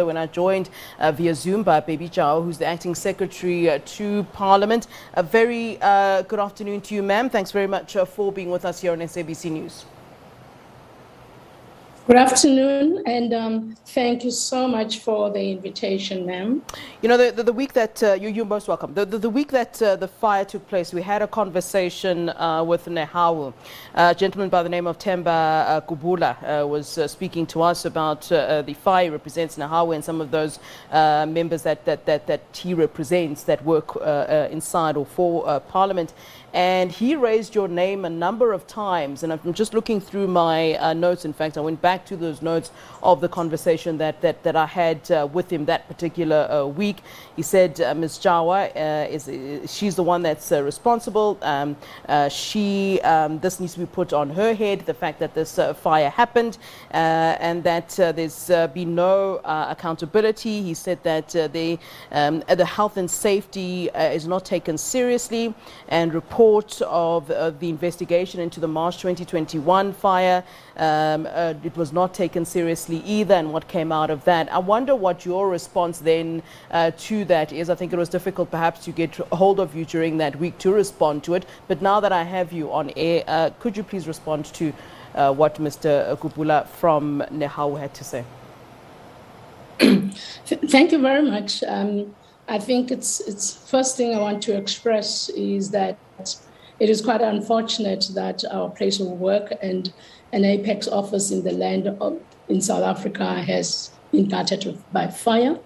When I joined via Zoom by Baby Tyawa, who's the acting secretary to Parliament. A very good afternoon to you, ma'am. Thanks very much for being with us here on SABC News. Good afternoon, and thank you so much for the invitation, ma'am. You know, the week that you're most welcome. The week that the fire took place, we had a conversation with Nehawu. A gentleman by the name of Temba Kubula was speaking to us about the fire. Represents Nehawu and some of those members that he represents that work inside or for Parliament. And he raised your name a number of times, and I'm just looking through my notes. In fact, I went back to those notes of the conversation that I had with him that particular week. He said Ms. Tyawa she's the one that's responsible. This needs to be put on her head, the fact that this fire happened, and that there's been no accountability. He said that the health and safety is not taken seriously, and report of the investigation into the March 2021 fire, it was not taken seriously either, and what came out of that. I wonder what your response then to that is. I think it was difficult perhaps to get a hold of you during that week to respond to it, but now that I have you on air, could you please respond to what Mr. Kubula from Nehawu had to say? Thank you very much. I think it's first thing I want to express is that it is quite unfortunate that our place of work and an apex office in the land in South Africa has been gutted by fire.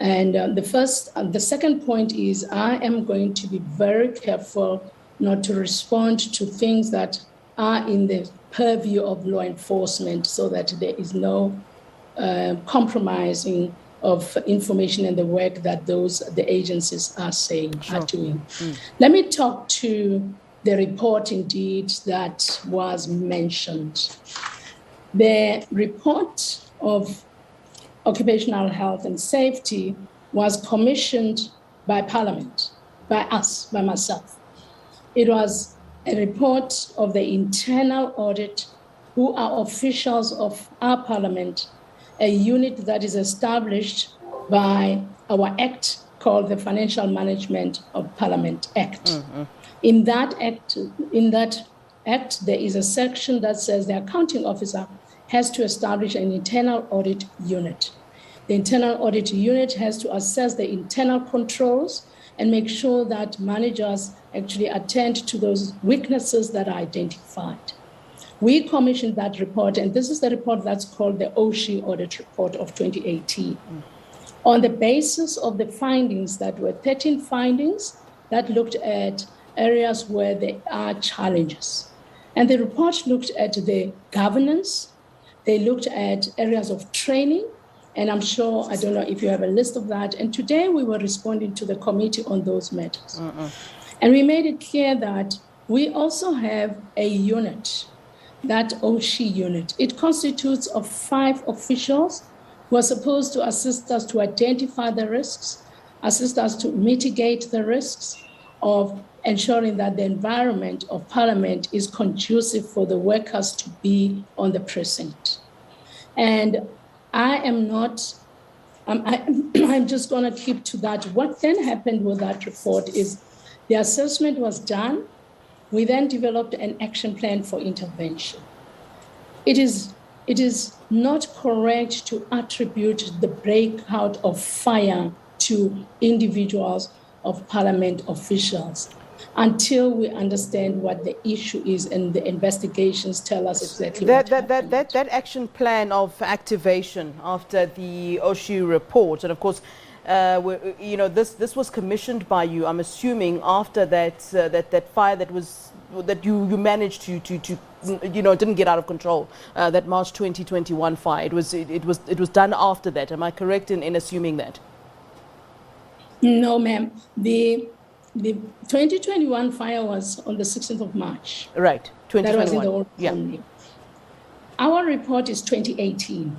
And the second point is I am going to be very careful not to respond to things that are in the purview of law enforcement, so that there is no compromising of information and the work that the agencies are doing. Let me talk to the report indeed that was mentioned. The report of occupational health and safety was commissioned by Parliament, by us, by myself. It was a report of the internal audit, who are officials of our Parliament, a unit that is established by our act called the Financial Management of Parliament Act. In that act, there is a section that says the accounting officer has to establish an internal audit unit. The internal audit unit has to assess the internal controls and make sure that managers actually attend to those weaknesses that are identified. We commissioned that report, and this is the report that's called the OSHI Audit Report of 2018. On the basis of the findings, that were 13 findings that looked at areas where there are challenges. And the report looked at the governance, they looked at areas of training, and I'm sure, I don't know if you have a list of that. And today we were responding to the committee on those matters. And we made it clear that we also have a unit, that OSHI unit. It constitutes of 5 officials who are supposed to assist us to identify the risks, assist us to mitigate the risks of ensuring that the environment of Parliament is conducive for the workers to be on the precinct. And I am not, I'm just going to keep to that. What then happened with that report is the assessment was done. We then developed an action plan for intervention. It is not correct to attribute the breakout of fire to individuals of Parliament officials until we understand what the issue is and the investigations tell us exactly that action plan of activation after the OSHI report, and of course, this was commissioned by you, I'm assuming, after that fire that you managed to didn't get out of control, that March 2021 fire. It was done after that. Am I correct in assuming that? No, ma'am. The 2021 fire was on the 16th of March. Right, 2021. That was in the old family. Our report is 2018.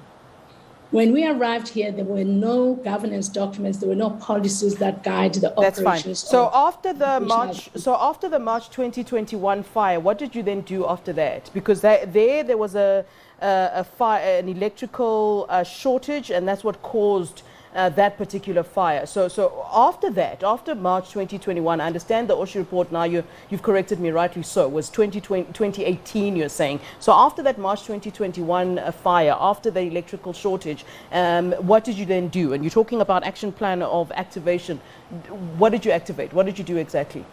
When we arrived here, there were no governance documents, there were no policies that guide the That's operations. fine. So after the March 2021 fire, what did you then do after that? Because there was a fire, an electrical shortage, and that's what caused that particular fire. So after that, after March 2021, I understand the OSHA report now, you've corrected me rightly so, was 2018 you're saying. So after that March 2021 fire, after the electrical shortage, what did you then do? And you're talking about action plan of activation. What did you activate? What did you do exactly?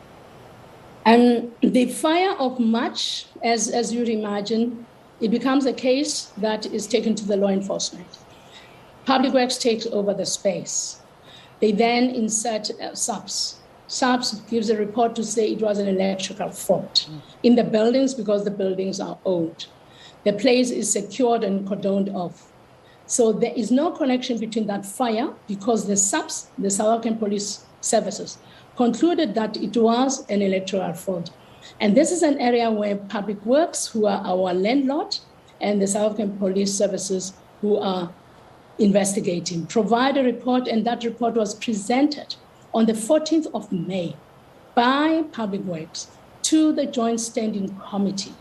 The fire of March, as you'd imagine, it becomes a case that is taken to the law enforcement. Public Works takes over the space. They then insert SABC. SABC gives a report to say it was an electrical fault in the buildings because the buildings are old. The place is secured and cordoned off. So there is no connection between that fire because the SABC, the South African Police Services, concluded that it was an electoral fault. And this is an area where Public Works, who are our landlord, and the South African Police Services, who are investigating, provide a report, and that report was presented on the 14th of May by Public Works to the Joint Standing Committee.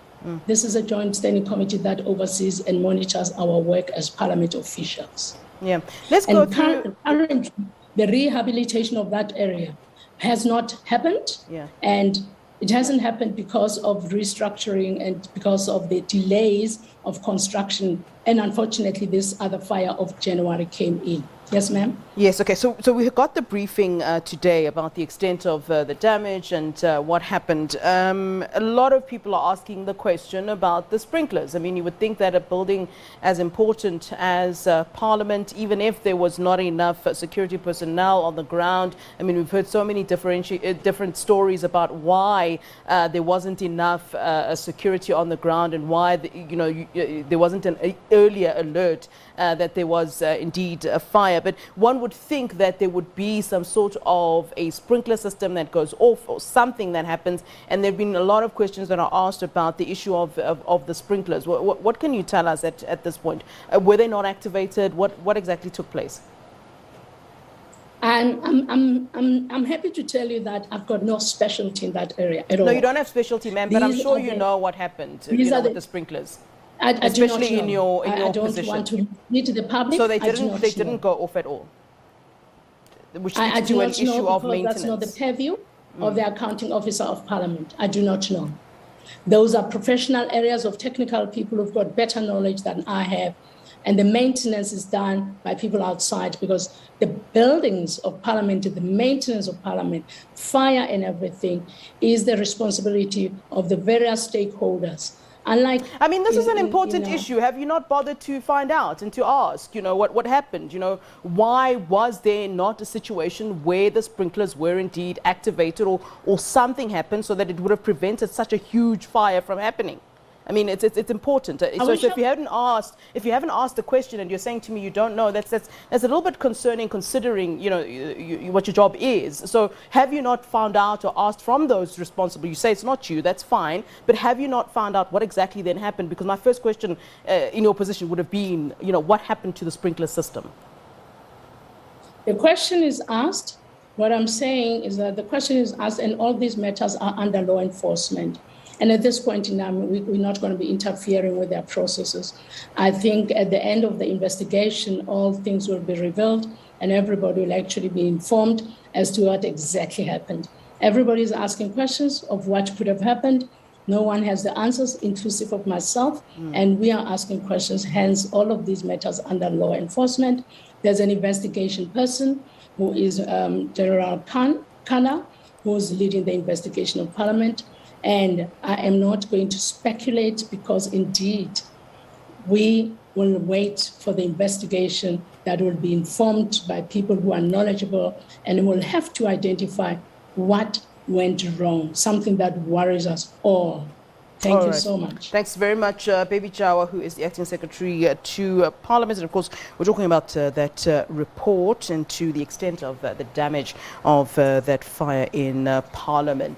This is a Joint Standing Committee that oversees and monitors our work as Parliament officials. Yeah, let's go through. Currently, the rehabilitation of that area has not happened, and it hasn't happened because of restructuring and because of the delays of construction. And unfortunately, this other fire of January came in. Yes, ma'am? Yes, okay. So we got the briefing today about the extent of the damage and what happened. A lot of people are asking the question about the sprinklers. I mean, you would think that a building as important as Parliament, even if there was not enough security personnel on the ground, I mean, we've heard so many different stories about why there wasn't enough security on the ground and why, there wasn't an earlier alert that there was indeed a fire. But one would think that there would be some sort of a sprinkler system that goes off or something that happens. And there have been a lot of questions that are asked about the issue of the sprinklers. What can you tell us at this point? Were they not activated? What exactly took place? I'm happy to tell you that I've got no specialty in that area at all. No, you don't have specialty, ma'am, but I'm sure you know what happened with the sprinklers. Especially in your position. I don't want to lead to the public. So they didn't go off at all, which leads to an issue of maintenance. That's not the purview of the accounting officer of Parliament. I do not know. Those are professional areas of technical people who've got better knowledge than I have. And the maintenance is done by people outside because the buildings of Parliament, the maintenance of Parliament, fire and everything is the responsibility of the various stakeholders. I mean, this is an important issue. Have you not bothered to find out and to ask, what happened? Why was there not a situation where the sprinklers were indeed activated or something happened so that it would have prevented such a huge fire from happening? I mean, it's important. So if you haven't asked the question and you're saying to me you don't know, that's a little bit concerning considering what your job is. So have you not found out or asked from those responsible? You say it's not you, that's fine, but have you not found out what exactly then happened? Because my first question in your position would have been, what happened to the sprinkler system? The question is asked. What I'm saying is that the question is asked, and all these matters are under law enforcement. And at this point in time, we're not going to be interfering with their processes. I think at the end of the investigation, all things will be revealed and everybody will actually be informed as to what exactly happened. Everybody is asking questions of what could have happened. No one has the answers, inclusive of myself, and we are asking questions, hence all of these matters under law enforcement. There's an investigation person who is General Kana, who's leading the investigation of Parliament. And I am not going to speculate because indeed we will wait for the investigation that will be informed by people who are knowledgeable and will have to identify what went wrong, something that worries us all. Thank you so much. Thanks very much, Baby Tyawa, who is the Acting Secretary to Parliament. And of course, we're talking about that report and to the extent of the damage of that fire in Parliament.